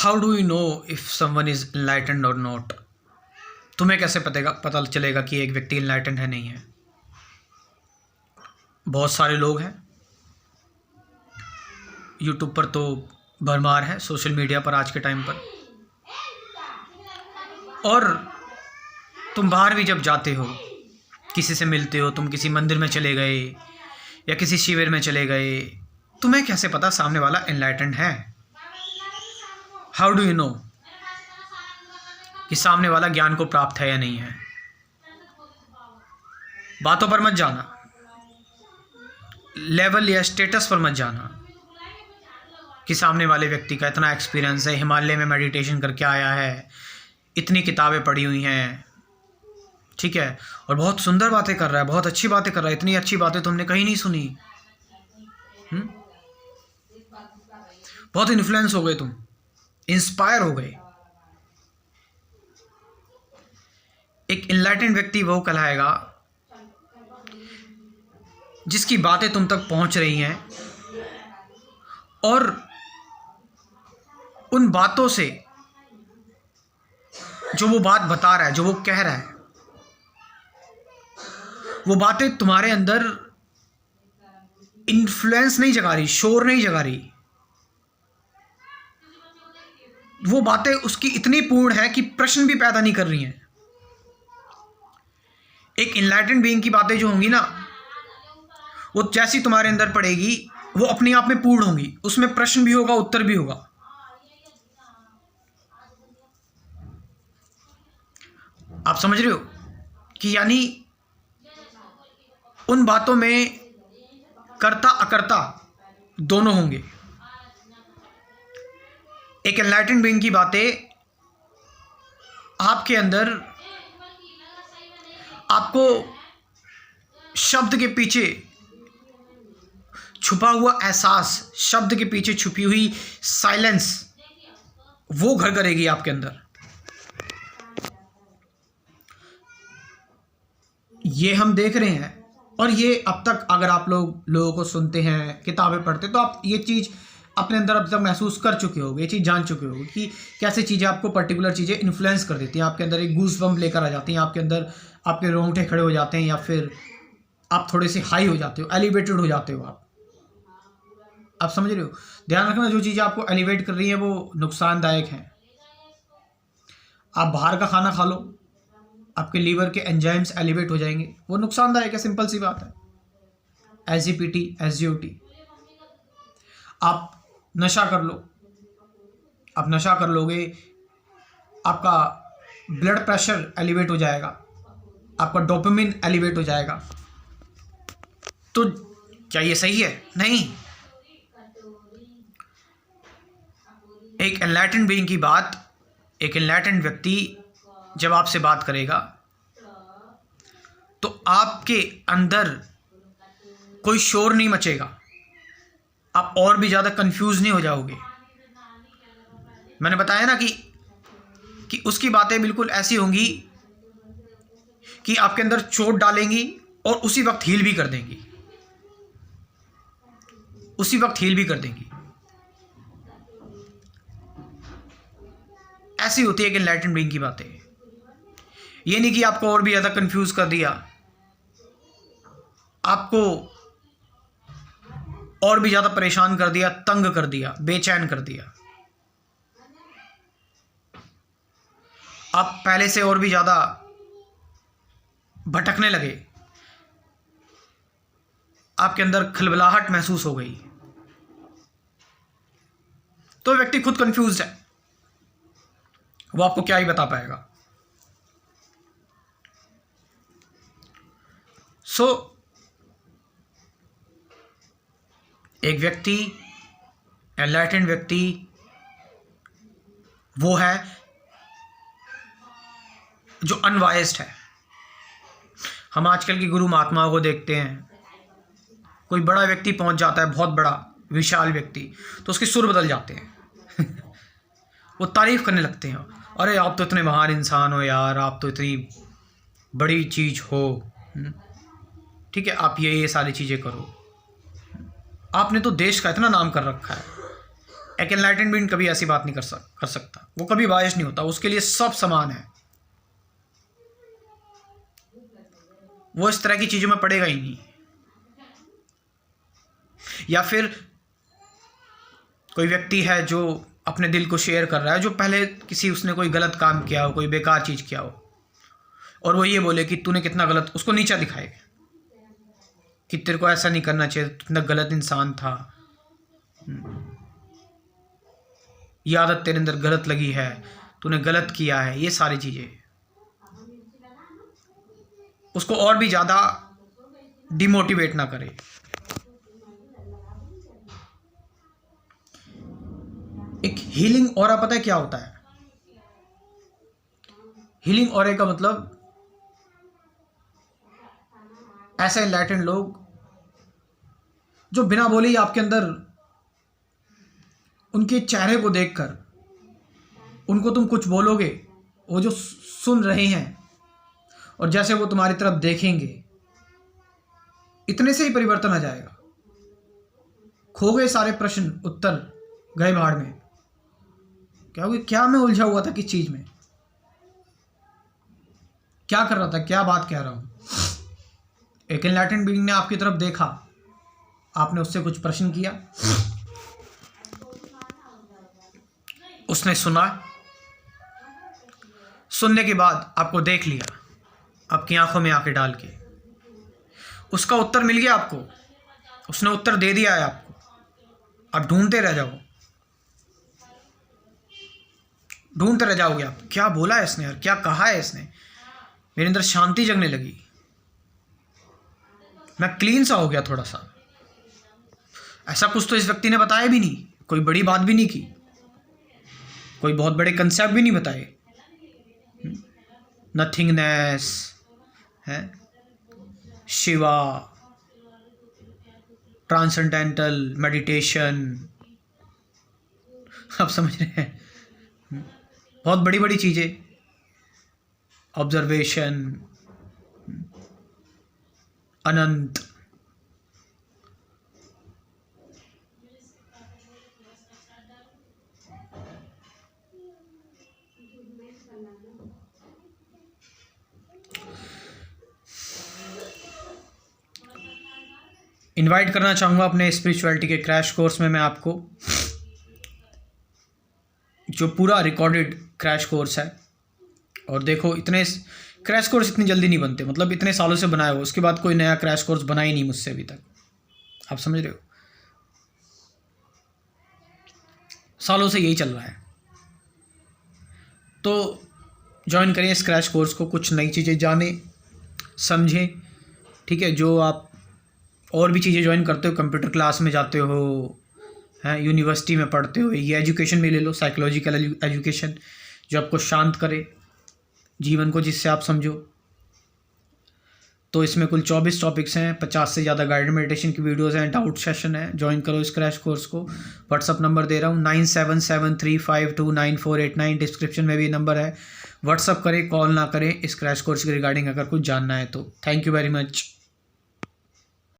How do you know if someone is enlightened और not? तुम्हें कैसे पता चलेगा कि एक व्यक्ति इनलाइटेंड है नहीं है? बहुत सारे लोग हैं, यूट्यूब पर तो भरमार है, सोशल मीडिया पर आज के टाइम पर, और तुम बाहर भी जब जाते हो, किसी से मिलते हो, तुम किसी मंदिर में चले गए या किसी शिविर में चले गए, तुम्हें कैसे पता सामने वाला एनलाइटेंड है? हाउ डू यू नो कि सामने वाला ज्ञान को प्राप्त है या नहीं है? बातों पर मत जाना, लेवल या स्टेटस पर मत जाना कि सामने वाले व्यक्ति का इतना एक्सपीरियंस है, हिमालय में मेडिटेशन करके आया है, इतनी किताबें पढ़ी हुई हैं, ठीक है, और बहुत सुंदर बातें कर रहा है, बहुत अच्छी बातें कर रहा है, इतनी अच्छी बातें तुमने कहीं नहीं सुनी। बहुत इन्फ्लुएंस हो गए, तुम इंस्पायर हो गए। एक इनलाइटेंड व्यक्ति वो कहलाएगा जिसकी बातें तुम तक पहुंच रही हैं और उन बातों से, जो वो बात बता रहा है, जो वो कह रहा है, वो बातें तुम्हारे अंदर इन्फ्लुएंस नहीं जगा रही, शोर नहीं जगा रही। वो बातें उसकी इतनी पूर्ण है कि प्रश्न भी पैदा नहीं कर रही हैं। एक इनलाइटेंड बीइंग की बातें जो होंगी ना, वो जैसी तुम्हारे अंदर पड़ेगी, वो अपने आप में पूर्ण होंगी, उसमें प्रश्न भी होगा, उत्तर भी होगा। आप समझ रहे हो कि यानी उन बातों में कर्ता अकर्ता दोनों होंगे। एक एनलाइटेंड बीइंग की बातें आपके अंदर, आपको शब्द के पीछे छुपा हुआ एहसास, शब्द के पीछे छुपी हुई साइलेंस, वो घर करेगी आपके अंदर। ये हम देख रहे हैं, और ये अब तक अगर आप लोगों को सुनते हैं, किताबें पढ़ते, तो आप ये चीज़ अपने अंदर अब तक महसूस कर चुके होगे, ये चीज़ जान चुके होगे कि कैसे चीज़ें आपको पर्टिकुलर चीज़ें इन्फ्लुएंस कर देती हैं, आपके अंदर एक गूज बम्प लेकर आ जाती हैं, आपके अंदर आपके रोंगटे खड़े हो जाते हैं, या फिर आप थोड़े से हाई हो जाते हो, एलिवेटेड हो जाते हो आप समझ रहे हो? ध्यान रखना, जो चीज़ें आपको एलिवेट कर रही हैं वो नुकसानदायक हैं। आप बाहर का खाना खा लो, आपके लीवर के एंजाइम्स एलिवेट हो जाएंगे, वो नुकसानदायक है, सिंपल सी बात है। SGPT, SGOT. आप नशा कर लो, आप नशा कर लोगे, आपका ब्लड प्रेशर एलिवेट हो जाएगा, आपका डोपामिन एलिवेट हो जाएगा। तो क्या ये सही है? नहीं। एक एनलाइटेंड बीइंग की बात, एक एनलाइटेंड व्यक्ति जब आपसे बात करेगा तो आपके अंदर कोई शोर नहीं मचेगा, आप और भी ज़्यादा कंफ्यूज नहीं हो जाओगे। मैंने बताया ना कि उसकी बातें बिल्कुल ऐसी होंगी कि आपके अंदर चोट डालेंगी और उसी वक्त हील भी कर देंगी, उसी वक्त हील भी कर देंगी। ऐसी होती है कि एनलाइटेंड बीइंग की बातें। ये नहीं कि आपको और भी ज़्यादा कंफ्यूज कर दिया, आपको और भी ज़्यादा परेशान कर दिया, तंग कर दिया, बेचैन कर दिया, आप पहले से और भी ज़्यादा भटकने लगे, आपके अंदर खलबलाहट महसूस हो गई, तो व्यक्ति खुद कंफ्यूज है, वो आपको क्या ही बता पाएगा। एक व्यक्ति, एनलाइटेंड व्यक्ति वो है जो अनवायस्ड है। हम आजकल की गुरु महात्माओं को देखते हैं, कोई बड़ा व्यक्ति पहुंच जाता है, बहुत बड़ा विशाल व्यक्ति, तो उसके सुर बदल जाते हैं वो तारीफ करने लगते हैं, अरे आप तो इतने महान इंसान हो यार, आप तो इतनी बड़ी चीज़ हो, ठीक है, आप ये सारी चीज़ें करो, आपने तो देश का इतना नाम कर रखा है, एक एनलाइटेंड बीइंग कभी ऐसी बात नहीं कर सकता, वो कभी बायस नहीं होता, उसके लिए सब समान है, वो इस तरह की चीज़ों में पड़ेगा ही नहीं। या फिर कोई व्यक्ति है जो अपने दिल को शेयर कर रहा है, जो पहले उसने कोई गलत काम किया हो, कोई बेकार चीज़ किया हो, और वो ये बोले कि तूने कितना गलत, उसको नीचा दिखाए कि तेरे को ऐसा नहीं करना चाहिए, तू कितना गलत इंसान था, ये आदत तेरे अंदर गलत लगी है, तूने गलत किया है, ये सारी चीज़ें उसको और भी ज़्यादा डिमोटिवेट ना करे। एक हीलिंग ऑरा पता है क्या होता है? हीलिंग ऑरे का मतलब ऐसे एनलाइटेंड लोग जो बिना बोले ही आपके अंदर, उनके चेहरे को देखकर उनको तुम कुछ बोलोगे, वो जो सुन रहे हैं और जैसे वो तुम्हारी तरफ देखेंगे, इतने से ही परिवर्तन आ जाएगा। खो गए सारे प्रश्न उत्तर गए भाड़ में। क्या मैं उलझा हुआ था किस चीज में, क्या कर रहा था, क्या बात कह रहा हूं। एक एनलाइटेंड बीइंग ने आपकी तरफ देखा, आपने उससे कुछ प्रश्न किया, उसने सुना, सुनने के बाद आपको देख लिया, आपकी आंखों में आंखें डाल के उसका उत्तर मिल गया आपको, उसने उत्तर दे दिया है आपको। आप ढूंढते रह जाओगे, आप क्या बोला है इसने यार, क्या कहा है इसने, मेरे अंदर शांति जगने लगी, मैं क्लीन सा हो गया थोड़ा सा। ऐसा कुछ तो इस व्यक्ति ने बताया भी नहीं, कोई बड़ी बात भी नहीं की, कोई बहुत बड़े कंसेप्ट भी नहीं बताए। नथिंगनेस है, शिवा, ट्रांसेंडेंटल मेडिटेशन, आप समझ रहे हैं, बहुत बड़ी बड़ी चीजें, ऑब्जर्वेशन, अनंत। इनवाइट करना चाहूँगा अपने स्पिरिचुअलिटी के क्रैश कोर्स में। मैं आपको जो पूरा रिकॉर्डेड क्रैश कोर्स है, और देखो इतने क्रैश कोर्स इतनी जल्दी नहीं बनते, मतलब इतने सालों से बनाए हो, उसके बाद कोई नया क्रैश कोर्स बना ही नहीं मुझसे अभी तक, आप समझ रहे हो, सालों से यही चल रहा है। तो ज्वाइन करें इस क्रैश कोर्स को, कुछ नई चीज़ें जाने समझें, ठीक है। जो आप और भी चीज़ें ज्वाइन करते हो, कंप्यूटर क्लास में जाते हो, हैं यूनिवर्सिटी में पढ़ते हो, ये एजुकेशन भी ले लो, साइकोलॉजिकल एजुकेशन जो आपको शांत करे जीवन को, जिससे आप समझो। तो इसमें कुल 24 टॉपिक्स हैं, 50 से ज़्यादा गाइडेड मेडिटेशन की वीडियोस हैं, डाउट सेशन है। ज्वाइन करो इस क्रैश कोर्स को। व्हाट्सअप नंबर दे रहा हूँ 9773529489, डिस्क्रिप्शन में भी नंबर है। व्हाट्सअप करें, कॉल ना करें इस क्रैश कोर्स के रिगार्डिंग अगर कुछ जानना है तो। Thank you very much.